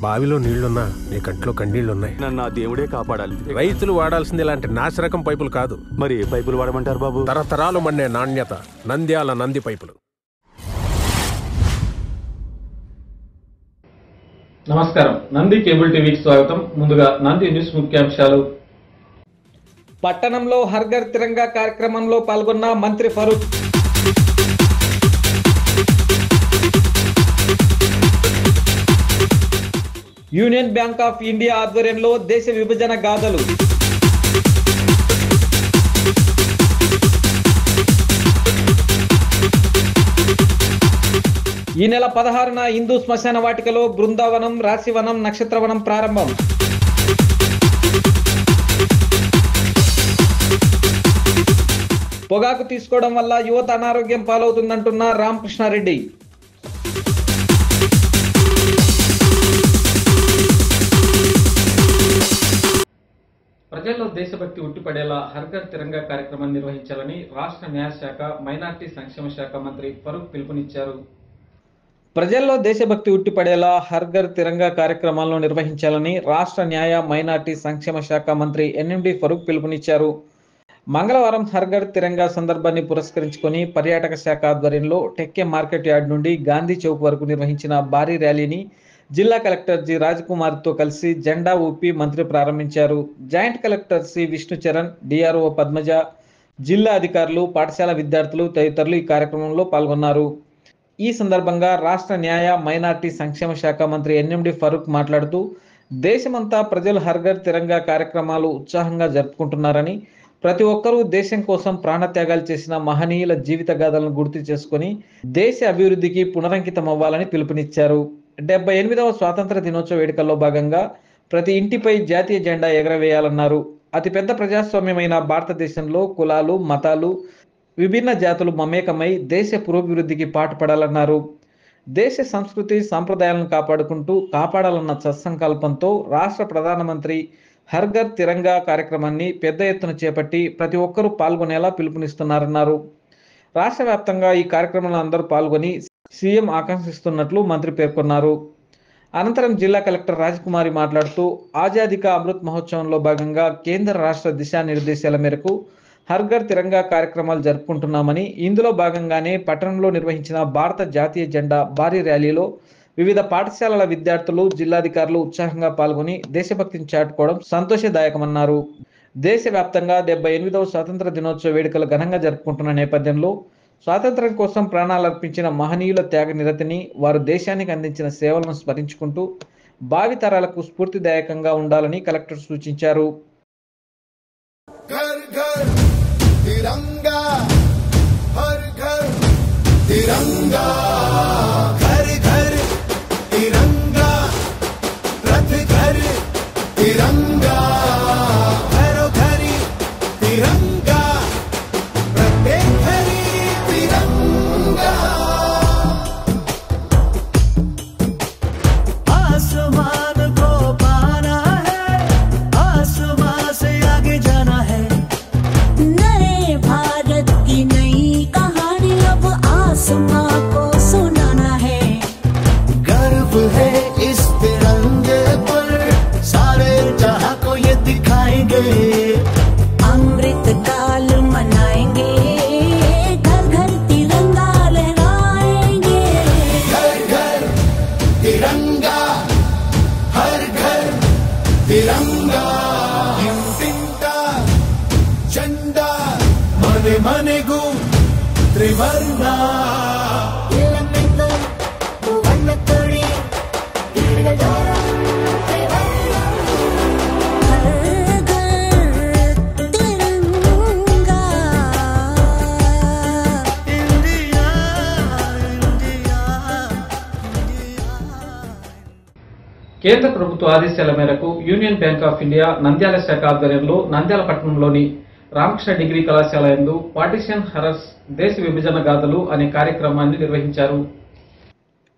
బావిలో నీళ్లున్నా నీ కంట్లో కన్నీళ్లున్నాయి. నన్ను ఆ దేవుడే కాపాడాలి. రైతులు వాడాల్సింది ఇలాంటి నాసిరకం పైపులు కాదు. మరి ఏ పైపులు వాడమంటారు బాబు? తరతరాలు మన్నే నాణ్యత నంద్యాల నంది పైపులు. నమస్కారం, నంది కేబుల్ టీవీకి స్వాగతం. ముందుగా నంది న్యూస్ ముఖ్యాంశాలు. పట్టణంలో హర్ ఘర్ తిరంగా కార్యక్రమంలో పాల్గొన్న మంత్రి Farooq. Union bank of India ఆధ్వర్యంలో దేశ విభజన గాథలు. ఈ నెల 16న హిందూ శ్మశాన వాటికలో బృందావనం, రాశివనం, నక్షత్రవనం ప్రారంభం. పొగాకు తీసుకోవడం వల్ల యువత అనారోగ్యం పాలవుతుందంటున్న రామకృష్ణారెడ్డి. ప్రజల్లో దేశభక్తి ఉట్టిపడేలా హర్ ఘర్ తిరంగా కార్యక్రమం నిర్వహించాలని రాష్ట్ర న్యాయశాఖ, మైనార్టీ సంక్షేమ శాఖ మంత్రి ఫరూక్ పిలుపునిచ్చారు. ప్రజల్లో దేశభక్తి ఉట్టిపడేలా హర్ ఘర్ తిరంగా కార్యక్రమాలను నిర్వహించాలని రాష్ట్ర న్యాయ, మైనార్టీ సంక్షేమ శాఖ మంత్రి ఎన్ఎండి ఫరూక్ పిలుపునిచ్చారు. మంగళవారం హర్ ఘర్ తిరంగా సందర్భాన్ని పురస్కరించుకొని పర్యాటక శాఖ ఆధ్వర్యంలో టెక్కే మార్కెట్ యార్డ్ నుండి గాంధీ చౌక్ వరకు నిర్వహించిన భారీ ర్యాలీని జిల్లా కలెక్టర్ జి రాజకుమార్తో కలిసి జెండా ఊపి మంత్రి ప్రారంభించారు. Joint collector C Vishnucharan, DRO Padmaja, జిల్లా అధికారులు, పాఠశాల విద్యార్థులు తదితరులు ఈ కార్యక్రమంలో పాల్గొన్నారు. ఈ సందర్భంగా రాష్ట్ర న్యాయ, మైనార్టీ సంక్షేమ శాఖ మంత్రి ఎన్ఎండి ఫరూక్ మాట్లాడుతూ దేశమంతా ప్రజలు హర్ ఘర్ తిరంగా కార్యక్రమాలు ఉత్సాహంగా జరుపుకుంటున్నారని, ప్రతి ఒక్కరూ దేశం కోసం ప్రాణత్యాగాలు చేసిన మహనీయుల జీవిత గాథలను గుర్తు చేసుకుని దేశ అభివృద్ధికి పునరంకితం అవ్వాలని పిలుపునిచ్చారు. 78వ స్వాతంత్ర దినోత్సవ వేడుకల్లో భాగంగా ప్రతి ఇంటిపై జాతీయ జెండా ఎగరవేయాలన్నారు. అతిపెద్ద ప్రజాస్వామ్యమైన భారతదేశంలో కులాలు, మతాలు, విభిన్న జాతులు మమేకమై దేశ పురోభివృద్ధికి పాటుపడాలన్నారు. దేశ సంస్కృతి, సాంప్రదాయాలను కాపాడాలన్న సత్సంకల్పంతో రాష్ట్ర ప్రధానమంత్రి హర్ ఘర్ తిరంగా కార్యక్రమాన్ని పెద్ద ఎత్తున చేపట్టి ప్రతి ఒక్కరూ పాల్గొనేలా పిలుపునిస్తున్నారన్నారు. రాష్ట్ర వ్యాప్తంగా ఈ కార్యక్రమంలో అందరూ పాల్గొని సీఎం ఆకాంక్షిస్తున్నట్లు మంత్రి పేర్కొన్నారు. అనంతరం జిల్లా కలెక్టర్ రాజకుమారి మాట్లాడుతూ ఆజాదీ కా అమృత్ మహోత్సవంలో భాగంగా కేంద్ర, రాష్ట్ర దిశానిర్దేశాల మేరకు హర్ ఘర్ తిరంగా కార్యక్రమాలు జరుపుకుంటున్నామని, ఇందులో భాగంగానే పట్టణంలో నిర్వహించిన భారత జాతీయ జెండా భారీ ర్యాలీలో వివిధ పాఠశాలల విద్యార్థులు, జిల్లాధికారులు ఉత్సాహంగా పాల్గొని దేశభక్తిని చాటుకోవడం సంతోషదాయకమన్నారు. దేశవ్యాప్తంగా 78వ స్వాతంత్ర దినోత్సవ వేడుకలు ఘనంగా జరుపుకుంటున్న నేపథ్యంలో స్వాతంత్ర్యం కోసం ప్రాణాలర్పించిన మహనీయుల త్యాగ నిరతిని, వారు దేశానికి అందించిన సేవలను స్మరించుకుంటూ భావితరాలకు స్ఫూర్తిదాయకంగా ఉండాలని కలెక్టర్ సూచించారు. घर घर तिरंगा, हर घर तिरंगा, घर घर तिरंगा, रथ घर तिरंगा, घरों घरी तिरंगा, प्रत्येक घरी तिरंगा। आसमान को पाना है, आसमान से आगे जाना है, नए भारत की नई कहानी अब आसमां को सुनाना है। गर्व है इस तिरंगे पर, सारे जहां को ये दिखाएंगे, अमृत काल मनाएंगे, घर घर तिरंगा लहराएंगे। घर घर तिरंगा, हर घर तिरंगा, इंटिंटा झंडा मने मने गु त्रिवर्णा, हर घर तिरंगा। इंडिया इंडिया కేంద్ర ప్రభుత్వ ఆదేశాల మేరకు union bank of India Nandyal శాఖ ఆధ్వర్యంలో నంద్యాల పట్టణంలోని రామకృష్ణ డిగ్రీ కళాశాల యందు పార్టిషన్ హరస్ దేశ విభజన గాథలు అనే కార్యక్రమాన్ని నిర్వహించారు.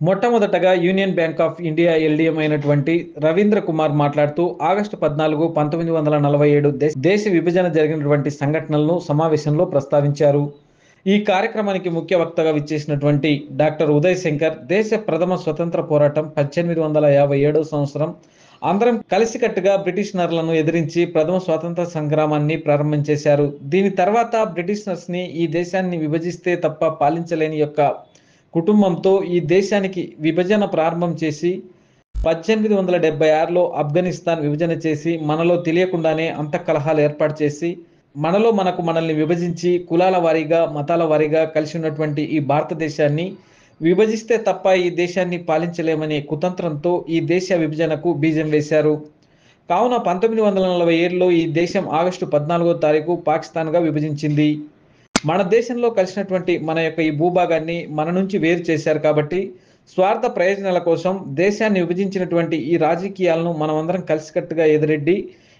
మొట్టమొదటగా union bank of India LDM అయినటువంటి రవీంద్ర కుమార్ మాట్లాడుతూ ఆగస్టు 14, 1947 దేశ విభజన జరిగినటువంటి సంఘటనలను సమావేశంలో ప్రస్తావించారు. ఈ కార్యక్రమానికి ముఖ్య వక్తగా విచ్చేసినటువంటి డాక్టర్ ఉదయ్ శంకర్ దేశ ప్రథమ స్వతంత్ర పోరాటం 1857 సంవత్సరం అందరం కలిసికట్టుగా బ్రిటిషనర్లను ఎదిరించి ప్రథమ స్వాతంత్ర సంగ్రామాన్ని ప్రారంభం చేశారు. దీని తర్వాత బ్రిటిషనర్స్ ని ఈ దేశాన్ని విభజిస్తే తప్ప పాలించలేని యొక్క కుటుంబంతో ఈ దేశానికి విభజన ప్రారంభం చేసి 1876లో ఆఫ్ఘనిస్తాన్ విభజన చేసి మనలో తెలియకుండానే అంతఃకలహాలు ఏర్పాటు చేసి మనల్ని విభజించి కులాల వారీగా మతాల వారీగా కలిసి ఉన్నటువంటి ఈ భారతదేశాన్ని విభజిస్తే తప్ప ఈ దేశాన్ని పాలించలేమనే కుతంత్రంతో ఈ దేశ విభజనకు బీజం వేశారు. కావున 1947లో ఈ దేశం ఆగస్టు 14వ తారీఖు పాకిస్తాన్గా విభజించింది. మన దేశంలో కలిసినటువంటి మన యొక్క ఈ భూభాగాన్ని మన నుంచి వేరు చేశారు. కాబట్టి స్వార్థ ప్రయోజనాల కోసం దేశాన్ని విభజించినటువంటి ఈ రాజకీయాలను మనమందరం కలిసికట్టుగా ఎదురెడ్డి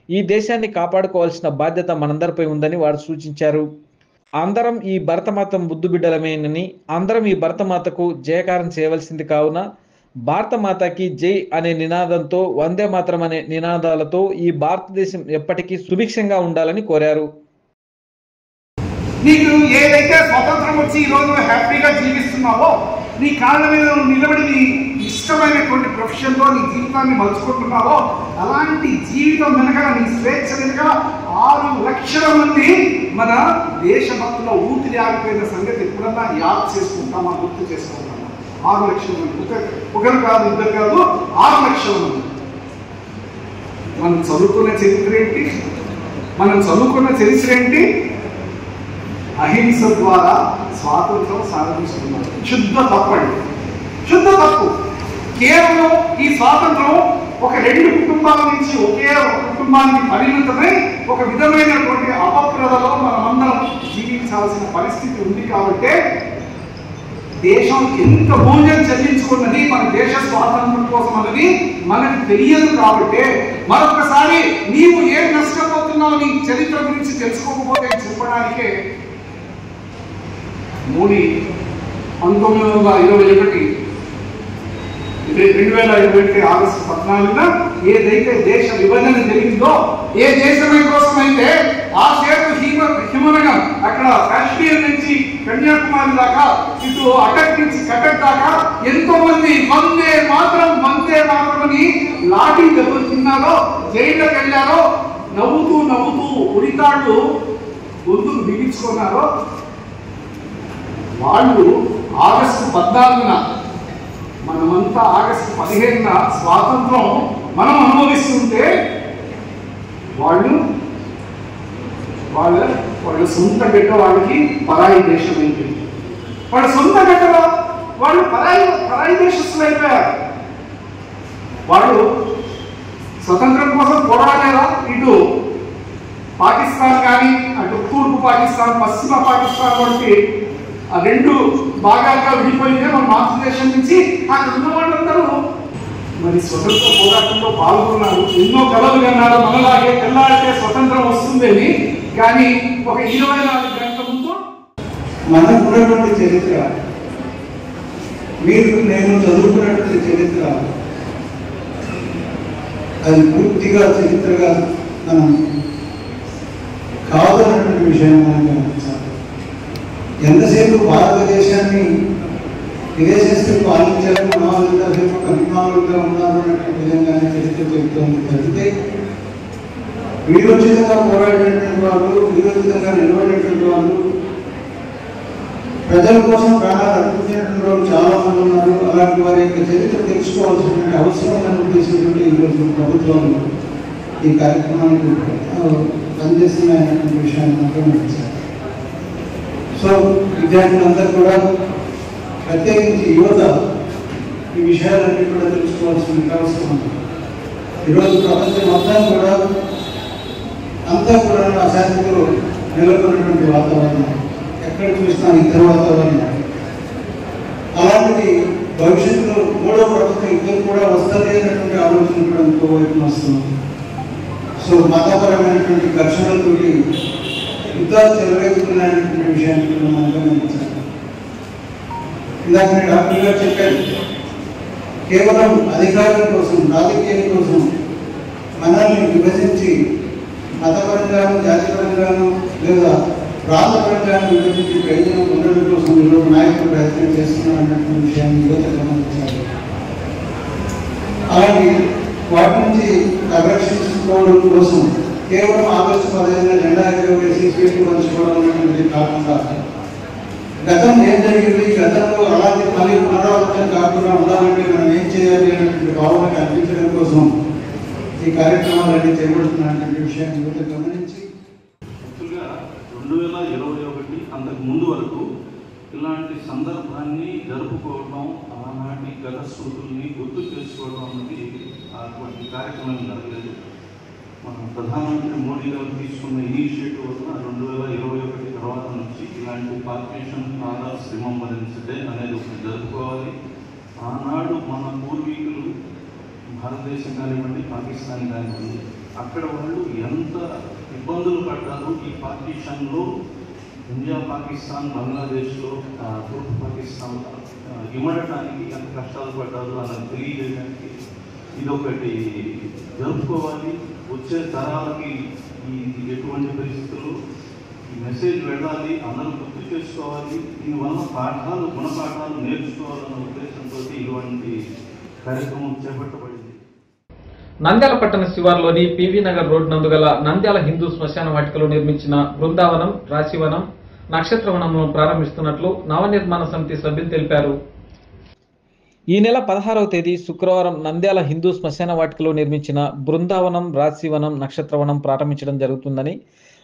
ఈ దేశాన్ని కాపాడుకోవాల్సిన బాధ్యత మనందరిపై ఉందని వారు సూచించారు. అందరం ఈ భరతమాత ముద్దు బిడ్డలమేనని అందరం ఈ భరతమాతకు జయకారం చేయవలసింది. కావున భారతమాతకి జై అనే నినాదంతో వందే మాతరం అనే నినాదాలతో ఈ భారతదేశం ఎప్పటికీ సుభిక్షంగా ఉండాలని కోరారు. నీకు ఏదైతే స్వతంత్రం వచ్చి ఈరోజు హ్యాపీగా జీవిస్తున్నావో నీ కాళ్ళ మీద నిలబడి నీ ఇష్టమైనటువంటి ప్రొఫెషన్లో నీ జీవితాన్ని మలుచుకుంటున్నావో అలాంటి జీవితం వెనక నీ స్వేచ్ఛ వెనుక 6 లక్షల మంది మన దేశభక్తుల ఊపిరి ఆగిపోయిన సంగతి ఎప్పుడన్నా యాద్ చేసుకుంటామా, గుర్తు చేసుకుంటామా? 6 లక్షల మంది, ఒకరు కాదు ఇద్దరు కాదు 6 లక్షల మంది. మనం చదువుకున్న చరిత్ర ఏంటి? అహింస ద్వారా స్వాతంత్రం సాధించుకున్నారు. శుద్ధ తప్పండి, శుద్ధ తప్పు. కేవలం ఈ స్వాతంత్రం ఒక 2 కుటుంబాల నుంచి ఒకే ఒక కుటుంబానికి పరిమితమై ఒక విధమైనటువంటి అపప్రదలో మనమందరం జీవించాల్సిన పరిస్థితి ఉంది. కాబట్టి దేశం ఎంత మూల్యం చెల్లించుకున్నది మన దేశ స్వాతంత్రం కోసం అన్నది మనకు తెలియదు. కాబట్టి మరొకసారి నీవు ఏం నష్టపోతున్నావు నీ చరిత్ర గురించి తెలుసుకోకపోతే చెప్పడానికే మోడీ 2021 ఆగస్టు 14న ఏదైతే దేశ విభజన జరిగిందో, ఏ దేశం కోసమైతే ఆ చేతు హిమనగం అక్కడ కాశ్మీర్ నుంచి కన్యాకుమారి దాకా ఇటు అటక్ నుంచి కటక్ దాకా ఎంతో మంది వందే మాత్రం అని లాఠీ దెబ్బలు తిన్నారో, జైళ్ళకి వెళ్ళారో, నవ్వుతూ ఉరితాళ్ళు గొంతులు బిగించుకున్నారో వాళ్ళు ఆగస్టు 14న మనమంతా ఆగస్టు 15న స్వాతంత్రం మనం అనుభవిస్తుంటే వాళ్ళు సొంత గడ్డ వాళ్ళకి పరాయి దేశం అయిపోయింది. వాళ్ళ సొంత గడ్డలో వాళ్ళు పరాయి దేశస్తులు అయిపోయారు. వాళ్ళు స్వతంత్రం కోసం పోరాడలేరా? ఇటు పాకిస్తాన్ కానీ అటు తూర్పు పాకిస్తాన్, పశ్చిమ పాకిస్తాన్ వంటి 2 భాగాలుగా విడిపోయిందే మన భారతదేశం నుంచి. అక్కడ ఉన్న వాళ్ళందరూ మరి స్వతంత్ర పోరాటంలో పాల్గొన్నారు, ఎన్నో కలలు కన్నారు, మనలాగే తెల్లాడితే స్వతంత్రం వస్తుందని. కానీ ఒక 24 గంటల ముందు మనకున్నటువంటి చరిత్ర, మీరు నేను చదువుకున్నటువంటి చరిత్ర, అది పూర్తిగా చరిత్రగా మనం కాదన్నటువంటి విషయం మనం గమనించాలి. ఎంతసేపు భారతదేశాన్ని విదేశస్తులు పాలించారు, మనవాళ్ళంతసేపు అభిమానులుగా ఉన్నారు అన్నటువంటి విధంగానే చరిత్ర చెబుతోంది. తప్పితే వీరోచితంగా పోరాడినటువంటి వాళ్ళు, వీరోచితంగా నిలబడినటువంటి వాళ్ళు, ప్రజల కోసం ప్రాణాలు అర్పించినటువంటి వాళ్ళు చాలా మంది ఉన్నారు. అలాంటి వారి యొక్క చరిత్ర తెలుసుకోవాల్సినటువంటి అవసరం అనిపించినటువంటి ఈరోజు ప్రభుత్వాలు ఈ కార్యక్రమానికి పనిచేస్తున్నాయన్నటువంటి విషయాన్ని మాత్రం నటించారు. సో విద్యార్థులందరూ కూడా, ప్రత్యేకించి యువత, ఈ విషయాలన్నీ కూడా తెలుసుకోవాల్సిన అవసరం ఉంది. ఈరోజు ప్రపంచం అంతా కూడా అశాంతిలో నెలకొన్నటువంటి వాతావరణం, ఎక్కడ చూసినా యుద్ధ వాతావరణం. అలాంటిది భవిష్యత్తులో 3వ ప్రపంచ యుద్ధం కూడా వస్తుంది అన్నటువంటి ఆలోచన కూడా ఇంకో వైపున వస్తున్నాం. సో మతపరమైనటువంటి ఘర్షణలతోటి యుద్ధాలు చెలరేగుతున్నాయనేటువంటి విషయాన్ని కూడా మనం గమనించాలి. ఇందాక నేను డాక్టర్ గారు చెప్పాను, కేవలం అధికారం కోసం, రాజకీయం కోసం మనల్ని విభజించి మతపరంగాను, జాతిపరంగాను లేదా రాజపరంగాన్ని విభజించి ప్రయోజనం పొందడం కోసం ఈరోజు నాయకులు ప్రయత్నం చేస్తున్నారన్నటువంటి విషయాన్ని యువత గమనించాలి. అలాగే వాటి నుంచి రక్షించుకోవడం కోసం కేవలం ఆగస్టు 15 జెండా ఎగరవేసి స్వీట్లు పంచుకోవడం అనేటువంటిది కాకుండా గతం ఏం జరిగింది, గతంలో అలాంటి మళ్ళీ పునరావృతం కాకుండా ఉండాలంటే మనం ఏం చేయాలి అనేటువంటి భావన కల్పించడం కోసం ఈ కార్యక్రమాలన్నీ చేపడుతున్నటువంటి విషయాన్ని యువత గమనించి 2021 అంతకు ముందు వరకు ఇలాంటి సందర్భాన్ని జరుపుకోవడం, ఆనాటి గత స్మృతుల్ని గుర్తు చేసుకోవడం అనేది అటువంటి కార్యక్రమం జరగలేదు. మన ప్రధానమంత్రి మోడీ గారు తీసుకున్న ఇనిషియేటివ్ వల్ల 2021 తర్వాత నుంచి ఇలాంటి పార్టీషన్ ఫాదర్స్ రిమెంబరెన్స్ డే అనేది ఒకటి జరుపుకోవాలి. ఆనాడు మన పూర్వీకులు భారతదేశం కానివ్వండి, పాకిస్తాన్ కానివ్వండి, అక్కడ వాళ్ళు ఎంత ఇబ్బందులు పడ్డారు ఈ పార్టీషన్లో. ఇండియా, పాకిస్తాన్, బంగ్లాదేశ్లో తూర్పు పాకిస్తాన్ ఇమ్మడటానికి ఎంత కష్టాలు పడ్డారు అన్నది తెలియజేయడానికి ఇదొకటి జరుపుకోవాలి. వచ్చే తరాలకి ఈ ఎటువంటి పరిస్థితుల్లో ఈ మెసేజ్ వెళ్ళాలి, అందరూ గుర్తు చేసుకోవాలి. దీనివల్ల పాఠాలు, గుణపాఠాలు నేర్చుకోవాలన్న ఉద్దేశంతో ఇటువంటి కార్యక్రమం చేపట్టబడింది. నంద్యాల పట్టణ శివార్లోని పివి నగర్ రోడ్ నందు గల నంద్యాల హిందూ శ్మశాన వాటికలో నిర్మించిన బృందావనం, రాశివనం, నక్షత్రవనంను ప్రారంభిస్తున్నట్లు నవనిర్మాణ సమితి సభ్యులు తెలిపారు. ఈ నెల 16వ తేదీ శుక్రవారం నంద్యాల హిందూ శ్మశాన వాటికలో నిర్మించిన బృందావనం, రాశివనం, నక్షత్రవనం ప్రారంభించడం జరుగుతుందని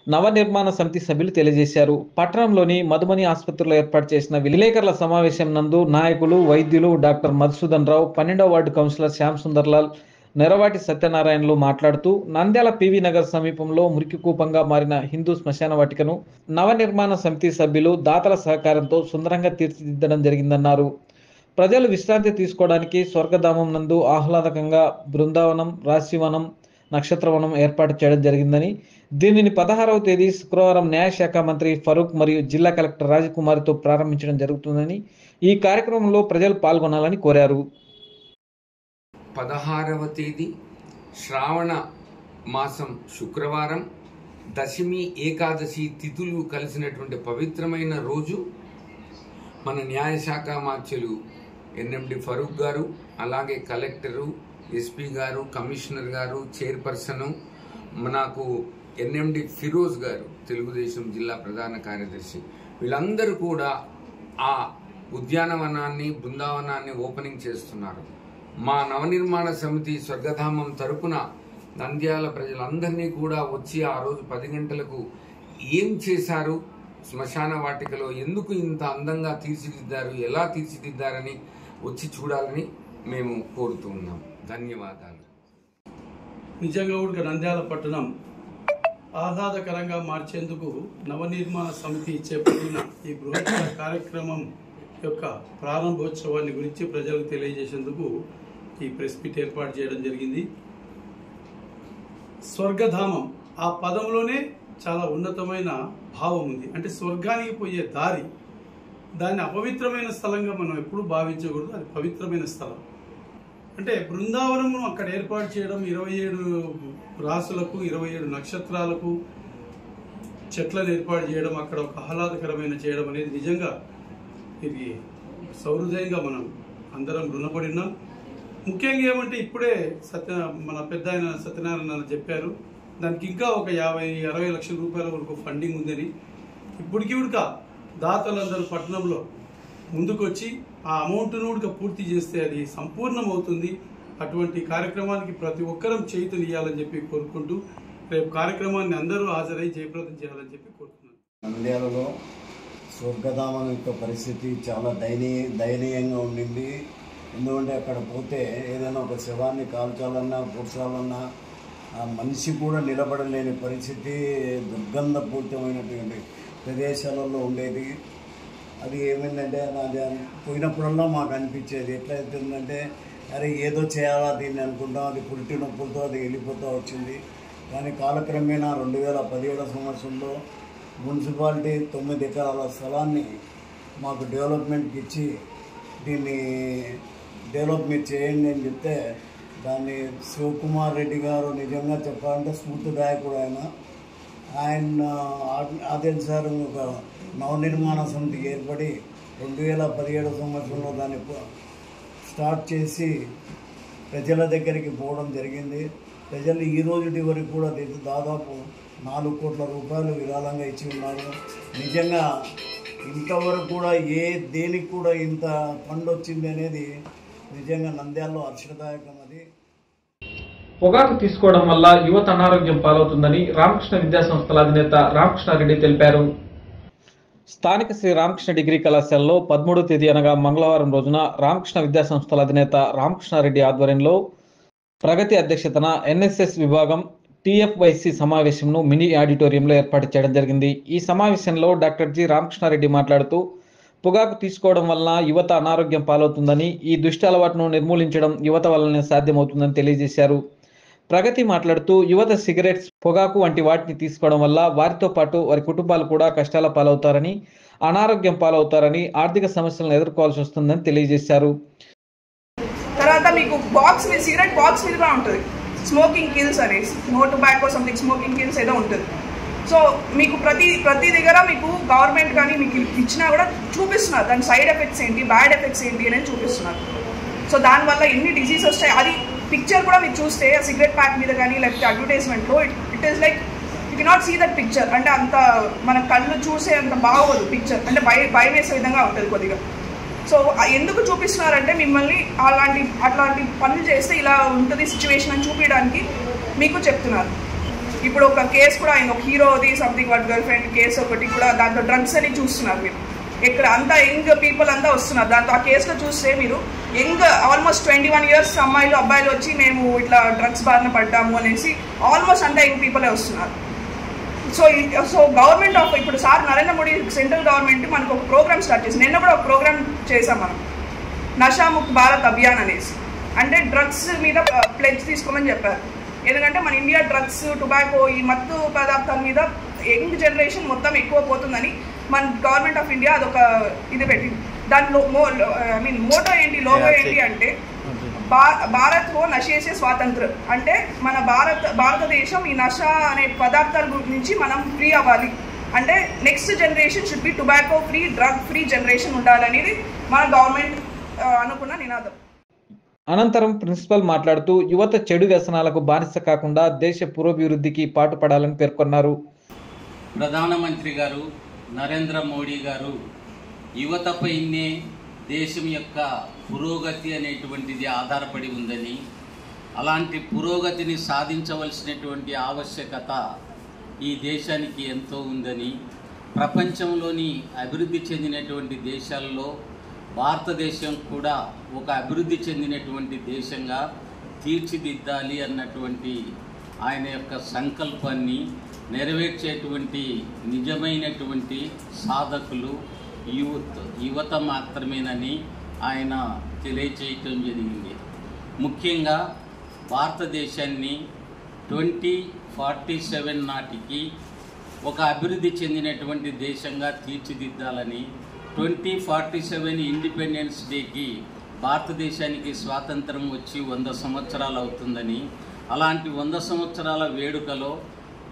నవనిర్మాణ సమితి సభ్యులు తెలియజేశారు. పట్టణంలోని మధుమని ఆసుపత్రిలో ఏర్పాటు చేసిన విలేకరుల సమావేశం నందు నాయకులు, వైద్యులు డాక్టర్ మధుసూదన్ రావు, 12వ వార్డు కౌన్సిలర్ శ్యామ్ సుందర్లాల్, నెరవాటి సత్యనారాయణలు మాట్లాడుతూ నంద్యాల పివి నగర్ సమీపంలో మురికి కూపంగా మారిన హిందూ శ్మశాన వాటికను నవనిర్మాణ సమితి సభ్యులు దాతల సహకారంతో సుందరంగా తీర్చిదిద్దడం జరిగిందన్నారు. ప్రజలు విశ్రాంతి తీసుకోవడానికి స్వర్గధామం నందు ఆహ్లాదకంగా బృందావనం, రాశివనం, నక్షత్రవనం ఏర్పాటు చేయడం జరిగిందని, దీనిని 16వ తేదీ శుక్రవారం న్యాయశాఖ మంత్రి ఫరూక్ మరియు జిల్లా కలెక్టర్ రాజకుమారితో ప్రారంభించడం జరుగుతుందని, ఈ కార్యక్రమంలో ప్రజలు పాల్గొనాలని కోరారు. 16వ తేదీ శ్రావణ మాసం శుక్రవారం దశమి, ఏకాదశి తిథులు కలిసినటువంటి పవిత్రమైన రోజు మన న్యాయశాఖ మార్చులు ఎన్ఎండి ఫరూక్ గారు, అలాగే కలెక్టరు, ఎస్పీ గారు, కమిషనర్ గారు, చైర్పర్సను, నాకు ఎన్ఎండి ఫిరోజ్ గారు, తెలుగుదేశం జిల్లా ప్రధాన కార్యదర్శి, వీళ్ళందరూ కూడా ఆ ఉద్యానవనాన్ని, బృందావనాన్ని ఓపెనింగ్ చేస్తున్నారు. మా నవనిర్మాణ సమితి స్వర్గధామం తరపున నంద్యాల ప్రజలందరినీ కూడా వచ్చి ఆ రోజు 10 గంటలకు ఏం చేశారు, శ్మశాన వాటికలో ఎందుకు ఇంత అందంగా తీర్చిదిద్దారు, ఎలా తీర్చిదిద్దారని వచ్చి చూడాలని మేము కోరుతూ ఉన్నాం. ధన్యవాదాలు. నిజంగా కూడా నంద్యాల పట్టణం ఆహ్లాదకరంగా మార్చేందుకు నవనిర్మాణ సమితి చేపట్టిన ఈ బృహత్తర కార్యక్రమం యొక్క ప్రారంభోత్సవాన్ని గురించి ప్రజలకు తెలియజేసేందుకు ఈ ప్రెస్ మీట్ ఏర్పాటు చేయడం జరిగింది. స్వర్గధామం ఆ పదంలోనే చాలా ఉన్నతమైన భావం ఉంది. అంటే స్వర్గానికి పోయే దారి, దాన్ని అపవిత్రమైన స్థలంగా మనం ఎప్పుడు భావించకూడదు. అది పవిత్రమైన స్థలం. అంటే బృందావనమును అక్కడ ఏర్పాటు చేయడం, 27 రాసులకు, 27 నక్షత్రాలకు చెట్లను ఏర్పాటు చేయడం, అక్కడ ఒక ఆహ్లాదకరమైన చేయడం అనేది నిజంగా ఇది సౌహృదయంగా మనం అందరం రుణపడి ఉన్నాం. ముఖ్యంగా ఏమంటే ఇప్పుడే మన పెద్ద ఆయన సత్యనారాయణ చెప్పారు, దానికి ఇంకా ఒక 50-60 లక్షల రూపాయల వరకు ఫండింగ్ ఉందని. ఇప్పటికీ ఉడక దాతలందరూ పట్టణంలో ముందుకొచ్చి ఆ అమౌంట్ను ఉడక పూర్తి చేస్తే అది సంపూర్ణం అవుతుంది. అటువంటి కార్యక్రమానికి ప్రతి ఒక్కరం చేయుతనియాలని చెప్పి కోరుకుంటూ రేపు కార్యక్రమాన్ని అందరూ హాజరై జయప్రదం చేయాలని చెప్పి కోరుతున్నాను. నంద్యాలలో స్వర్గధామం యొక్క పరిస్థితి చాలా దయనీయంగా ఉండింది. ఎందుకంటే అక్కడ పోతే ఏదైనా ఒక శవాన్ని కాల్చాలన్నా, పూడ్చాలన్నా ఆ మనిషి కూడా నిలబడలేని పరిస్థితి, దుర్గంధపూరితమైనటువంటి ప్రదేశాలలో ఉండేది. అది ఏమైందంటే అది పోయినప్పుడల్లా మాకు అనిపించేది ఎట్లయితుందంటే, అరే ఏదో చేయాలా దీన్ని అనుకుంటాం, అది పురిటి నొప్పులతో అది వెళ్ళిపోతూ వచ్చింది. కానీ కాలక్రమేణా 2017 సంవత్సరంలో మున్సిపాలిటీ 9 ఎకరాల స్థలాన్ని మాకు డెవలప్మెంట్కి ఇచ్చి దీన్ని డెవలప్మెంట్ చేయండి అని చెప్తే దాన్ని శివకుమార్ రెడ్డి గారు నిజంగా చెప్పాలంటే స్ఫూర్తిదాయకుడు. ఆయన ఆయన ఆదేశానుసారం ఒక నవనిర్మాణ సమితి ఏర్పడి 2017 సంవత్సరంలో దాన్ని స్టార్ట్ చేసి ప్రజల దగ్గరికి పోవడం జరిగింది. ప్రజలు ఈ రోజుటి వరకు కూడా దాదాపు 4 కోట్ల రూపాయలు విరాళంగా ఇచ్చి ఉన్నారు. నిజంగా ఇంతవరకు కూడా దేనికి కూడా ఇంత ఫండ్ వచ్చింది అనేది నిజంగా నంద్యాలలో హర్షదాయకం. అది పొగాకు తీసుకోవడం వల్ల యువత అనారోగ్యం పాలవుతుందని రామకృష్ణ విద్యా సంస్థల అధినేత రామకృష్ణారెడ్డి తెలిపారు. స్థానిక శ్రీ రామకృష్ణ డిగ్రీ కళాశాలలో 13వ తేదీ అనగా మంగళవారం రోజున రామకృష్ణ విద్యా సంస్థల అధినేత రామకృష్ణారెడ్డి ఆధ్వర్యంలో ప్రగతి అధ్యక్షతన ఎన్ఎస్ఎస్ విభాగం టీఎఫ్వైసి సమావేశంను మినీ ఆడిటోరియంలో ఏర్పాటు చేయడం జరిగింది. ఈ సమావేశంలో డాక్టర్ జి రామకృష్ణారెడ్డి మాట్లాడుతూ పొగాకు తీసుకోవడం వలన యువత అనారోగ్యం పాలవుతుందని, ఈ దుష్ట అలవాటును నిర్మూలించడం యువత వల్లనే సాధ్యమవుతుందని తెలియజేశారు. ప్రగతి మాట్లాడుతూ యువత సిగరెట్స్, పొగాకు వంటి వాటిని తీసుకోవడం వల్ల వారితో పాటు వారి కుటుంబాలు కూడా కష్టాల పాలవుతారని, అనారోగ్యం పాలవుతారని, ఆర్థిక సమస్యలను ఎదుర్కోవాల్సి వస్తుందని తెలియజేశారు. తర్వాత మీకు బాక్స్ మీద సిగరెట్ బాక్స్ మీద కూడా ఉంటుంది స్మోకింగ్ కిల్స్ అనేసి, no tobacco something smoking kills ఏదో ఉంటుంది. సో మీకు ప్రతి దగ్గర మీకు గవర్నమెంట్ కానీ మీకు ఇచ్చినా కూడా చూపిస్తున్నారు దాని సైడ్ ఎఫెక్ట్స్ ఏంటి, బ్యాడ్ ఎఫెక్ట్స్ ఏంటి అనేది చూపిస్తున్నారు. సో దానివల్ల ఎన్ని డిసీజ్ వస్తాయి అది పిక్చర్ కూడా మీరు చూస్తే సిగరెట్ ప్యాక్ మీద కానీ లేకపోతే అడ్వర్టైజ్మెంట్లో it is like you cannot see that picture. అంటే అంత మన కళ్ళు చూసే అంత బాగోదు పిక్చర్, అంటే భయం వేసే విధంగా ఉంటుంది కొద్దిగా. సో ఎందుకు చూపిస్తున్నారంటే మిమ్మల్ని అట్లాంటి పనులు చేస్తే ఇలా ఉంటుంది సిచ్యువేషన్ అని చూపించడానికి మీకు చెప్తున్నారు. ఇప్పుడు ఒక కేసు కూడా అయింది, ఒక హీరోది something what girlfriend case ఒకటి కూడా, దాంట్లో డ్రగ్స్ అని చూస్తున్నారు మీరు. ఇక్కడ అంతా యంగ్ పీపుల్ అంతా వస్తున్నారు. దాంతో ఆ కేసులో చూస్తే మీరు యంగ్ ఆల్మోస్ట్ 21 years అమ్మాయిలు అబ్బాయిలు వచ్చి మేము ఇట్లా డ్రగ్స్ బారిన పడ్డాము అనేసి ఆల్మోస్ట్ అంతా యంగ్ పీపులే వస్తున్నారు. సో గవర్నమెంట్ ఆఫ్ ఇప్పుడు sir Narendra Modi central government మనకు ఒక ప్రోగ్రామ్ స్టార్ట్ చేసి, నిన్న కూడా ఒక ప్రోగ్రామ్ చేసాం మనం, నషాముక్త్ భారత్ అభియాన్ అనేసి. అంటే డ్రగ్స్ మీద ప్లెడ్జ్ తీసుకోమని చెప్పారు. ఎందుకంటే మన ఇండియా డ్రగ్స్, టొబాకో, ఈ మత్తు పదార్థాల మీద యంగ్ జనరేషన్ మొత్తం ఎక్కువ పోతుందని మన గవర్నమెంట్ ఆఫ్ ఇండియా అదొక ఇది పెట్టింది. దాంట్లో మోటో ఏంటి, లోగో ఏంటి అంటే భారత్ హో నషేసే స్వాతంత్ర, అంటే మన భారతదేశం ఈ నష అనే పదార్థాల నుంచి మనం ఫ్రీ అవ్వాలి. అంటే next generation should be tobacco free, drug free generation ఉండాలనేది మన గవర్నమెంట్ అనుకున్న నినాదం. అనంతరం ప్రిన్సిపల్ మాట్లాడుతూ యువత చెడు వ్యసనాలకు బానిస కాకుండా దేశ పురోభివృద్ధికి పాటుపడాలని పేర్కొన్నారు. ప్రధానమంత్రి గారు నరేంద్ర మోడీ గారు యువతపైనే దేశం యొక్క పురోగతి అనేటువంటిది ఆధారపడి ఉందని, అలాంటి పురోగతిని సాధించవలసినటువంటి ఆవశ్యకత ఈ దేశానికి ఎంతో ఉందని, ప్రపంచంలోని అభివృద్ధి చెందినటువంటి దేశాల్లో భారతదేశం కూడా ఒక అభివృద్ధి చెందినటువంటి దేశంగా తీర్చిదిద్దాలి అన్నటువంటి ఆయన యొక్క సంకల్పాన్ని నెరవేర్చేటువంటి నిజమైనటువంటి సాధకులు యువత మాత్రమేనని ఆయన తెలియచేయటం జరిగింది. ముఖ్యంగా భారతదేశాన్ని 2047 నాటికి ఒక అభివృద్ధి చెందినటువంటి దేశంగా తీర్చిదిద్దాలని, 2047 ఇండిపెండెన్స్ డేకి భారతదేశానికి స్వాతంత్రం వచ్చి 100 సంవత్సరాలు అవుతుందని, అలాంటి 100 సంవత్సరాల వేడుకలో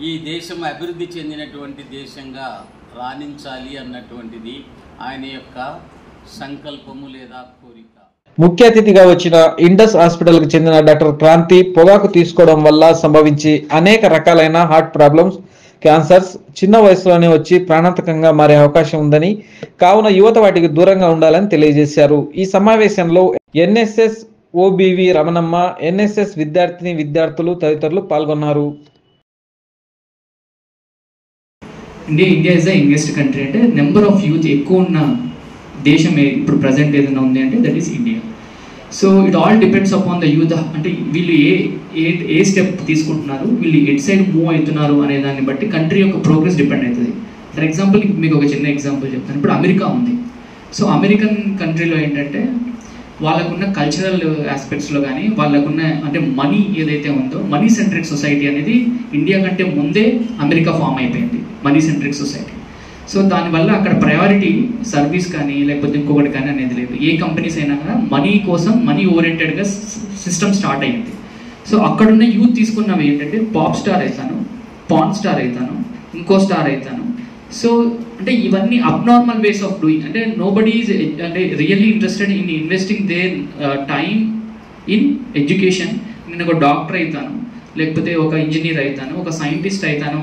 ఈ దేశం అభివృద్ధి చెందినటువంటి దేశంగా రాణించాలి అన్నటువంటిది ఆయన యొక్క సంకల్పము లేదా కోరిక. ముఖ్య అతిథిగా వచ్చిన ఇండస్ హాస్పిటల్కి చెందిన డాక్టర్ క్రాంతి పొగాకు తీసుకోవడం వల్ల సంభవించి అనేక రకాలైన హార్ట్ ప్రాబ్లమ్స్, క్యాన్సర్స్ చిన్న వయసులోనే వచ్చి ప్రాణాంతకంగా మారే అవకాశం ఉందని, కావున యువత వాటికి దూరంగా ఉండాలని తెలియజేశారు. ఈ సమావేశంలో ఎన్ఎస్ఎస్ ఓబీవి రమణమ్మ, ఎన్ఎస్ఎస్ విద్యార్థులు తదితరులు పాల్గొన్నారు. India is the youngest country. అంటే నెంబర్ ఆఫ్ యూత్ ఎక్కువ ఉన్న దేశం ఇప్పుడు ప్రజెంట్ ఏదైనా ఉంది అంటే that is India. So it all depends upon the youth. అంటే వీళ్ళు ఏ స్టెప్ తీసుకుంటున్నారు, వీళ్ళు ఎట్ సైడ్ మూవ్ అవుతున్నారు అనే దాన్ని బట్టి కంట్రీ యొక్క ప్రోగ్రెస్ డిపెండ్ అవుతుంది. ఫర్ ఎగ్జాంపుల్ మీకు ఒక చిన్న ఎగ్జాంపుల్ చెప్తాను. ఇప్పుడు అమెరికా ఉంది. సో అమెరికన్ కంట్రీలో ఏంటంటే వాళ్ళకున్న కల్చరల్ ఆస్పెక్ట్స్లో కానీ వాళ్ళకున్న అంటే మనీ ఏదైతే ఉందో, మనీ సెంట్రిక్ సొసైటీ అనేది ఇండియా కంటే ముందే అమెరికా ఫామ్ అయిపోయింది, మనీ సెంట్రిక్ సొసైటీ. సో దానివల్ల అక్కడ ప్రయారిటీ సర్వీస్ కానీ లేకపోతే ఇంకొకటి కానీ అనేది లేదు. ఏ కంపెనీస్ అయినా కూడా మనీ కోసం మనీ ఓరియంటెడ్గా సిస్టమ్ స్టార్ట్ అయ్యింది. సో అక్కడున్న యూత్ తీసుకున్నవి ఏంటంటే పాప్ స్టార్ అవుతాను, పాన్ స్టార్ అవుతాను, ఇంకో స్టార్ అవుతాను. సో అంటే ఇవన్నీ అబ్నార్మల్ వేస్ ఆఫ్ డూయింగ్. అంటే నోబడీ ఈజ్ అంటే really interested in investing their time in education. నేను ఒక డాక్టర్ అవుతాను, లేకపోతే ఒక ఇంజనీర్ అవుతాను, ఒక సైంటిస్ట్ అవుతాను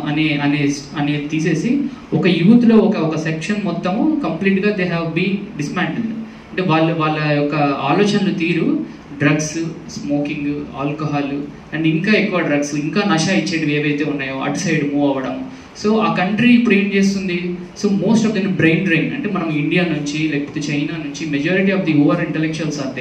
అనే తీసేసి ఒక యూత్లో ఒక సెక్షన్ మొత్తము కంప్లీట్గా దే హ్యావ్ బీన్ డిస్మాంటిల్డ్. అంటే వాళ్ళ యొక్క ఆలోచనలు తీరు డ్రగ్స్, స్మోకింగ్, ఆల్కహాల్ అండ్ ఇంకా ఎక్కువ డ్రగ్స్, ఇంకా నష ఇచ్చేటివి ఏవైతే ఉన్నాయో అటు సైడ్ మూవ్ అవ్వడం. సో ఆ కంట్రీ ఇప్పుడు ఏం చేస్తుంది, so most of the brain drain అంటే మనం ఇండియా నుంచి లేకపోతే చైనా నుంచి majority of the over intellectuals are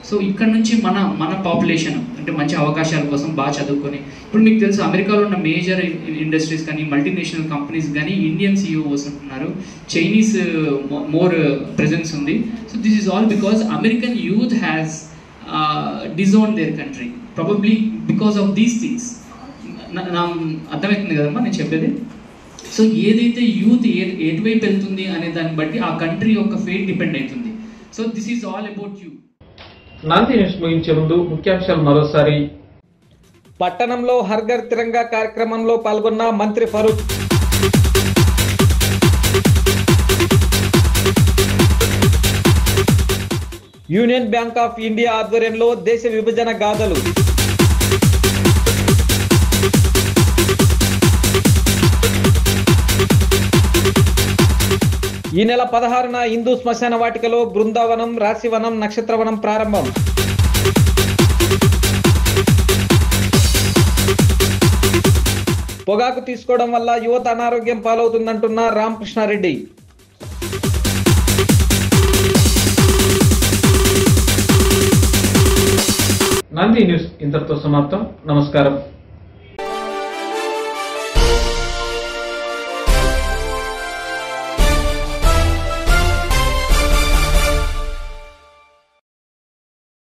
so ఇక్కడ నుంచి మన పాపులేషన్ అంటే మంచి అవకాశాల కోసం బాగా చదువుకొని, ఇప్పుడు మీకు తెలుసు అమెరికాలో ఉన్న మేజర్ ఇండస్ట్రీస్ కానీ మల్టీనేషనల్ కంపెనీస్ కానీ ఇండియన్ సిఇఓస్ ఉంటున్నారు, చైనీస్ మోర్ ప్రెజెన్స్ ఉంది. So this is all because American youth has disown there country probably because of these things. నా అర్థమవుతుంది కదమ్మా నేను చెప్పేది. సో ఏదైతే యూత్ ఎటువైపు వెళ్తుంది అనే దాన్ని బట్టి ఆ కంట్రీ యొక్క ఫేట్ డిపెండ్ అవుతుంది. So this is all about you. నాంది న్యూస్ ముగించే ముందు ముఖ్యాంశాలు మరోసారి. పట్టణంలో హర్ ఘర్ తిరంగా కార్యక్రమంలో పాల్గొన్న మంత్రి Farooq. Union bank of India ఆధ్వర్యంలో దేశ విభజన గాథలు. ఈ నెల 16న హిందూ శ్మశాన వాటికలో బృందావనం, రాశివనం, నక్షత్రవనం ప్రారంభం. పొగాకు తీసుకోవడం వల్ల యువత అనారోగ్యం పాలవుతుందంటున్న రామకృష్ణారెడ్డి. నంది న్యూస్ ఇంతటితో సమాప్తం. నమస్కారం.